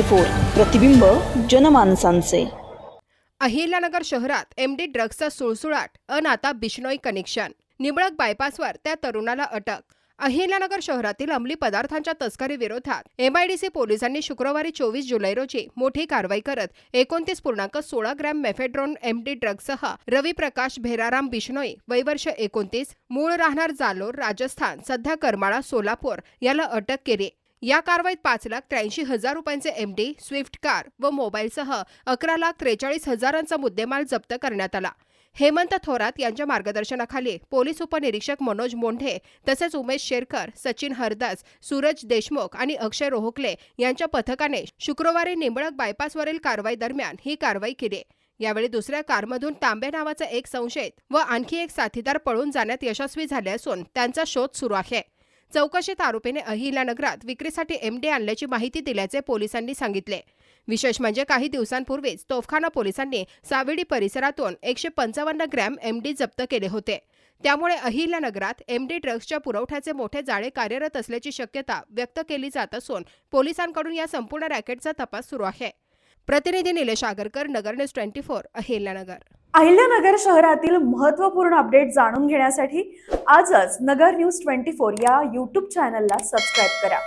24 प्रतिबिंब जनमानसांचे। अहिल्यानगर शहरात एमडी ड्रग्सचा सुळसुळाट अन आता बिश्नोई कनेक्शन। निंबळक बायपासवर त्या तरुणाला अटक। अहिल्यानगर शहरातील अंमली पदार्थांच्या तस्करीविरोधात एमआयडीसी पोलिसांनी शुक्रवारी 24 जुलै रोजी मोठी कारवाई करत 29.16 ग्रॅम मेफेड्रोन एमडी ड्रग्ससह रवी प्रकाश भेराराम बिश्नोई वय वर्ष 29 मूळ राहणार जालोर राजस्थान सध्या करमाळा सोलापूर याला अटक केली। या कारवाईत 5,83,000 रुपयांचे एमडी स्विफ्ट कार व मोबाईलसह 11,43,000चा मुद्देमाल जप्त करण्यात आला। हेमंत थोरात यांच्या मार्गदर्शनाखाली पोलीस उपनिरीक्षक मनोज मोंढे तसेच उमेश शेरकर, सचिन हरदास, सूरज देशमुख आणि अक्षय रोहकले यांच्या पथकाने शुक्रवारी निंबळक बायपासवरील कारवाई दरम्यान ही कारवाई केली। यावेळी दुसऱ्या कारमधून तांबे नावाचा एक संशयित व आणखी एक साथीदार पळून जाण्यात यशस्वी झाले असून त्यांचा शोध सुरू आहे। चौकशीत आरोपीने अहिल्यानगरात विक्रीसाठी एमडी आणल्याची माहिती दिल्याचे पोलिसांनी सांगितले। विशेष म्हणजे काही दिवसांपूर्वीच तोफखाना पोलिसांनी सावेडी परिसरातून 155 ग्रॅम एमडी जप्त केले होते। त्यामुळे अहिल्यानगरात एमडी ड्रग्सच्या पुरवठ्याचे मोठे जाळे कार्यरत असल्याची शक्यता व्यक्त केली जात असून पोलिसांकडून या संपूर्ण रॅकेटचा तपास सुरू आहे। प्रतिनिधी निलेश आगरकर, नगर न्यूज 24, अहिल्यानगर। अहिल्यानगर शहरातील महत्त्वपूर्ण अपडेट जाणून घेण्यासाठी आजच नगर न्यूज 24 या YouTube चॅनलला सबस्क्राईब करा।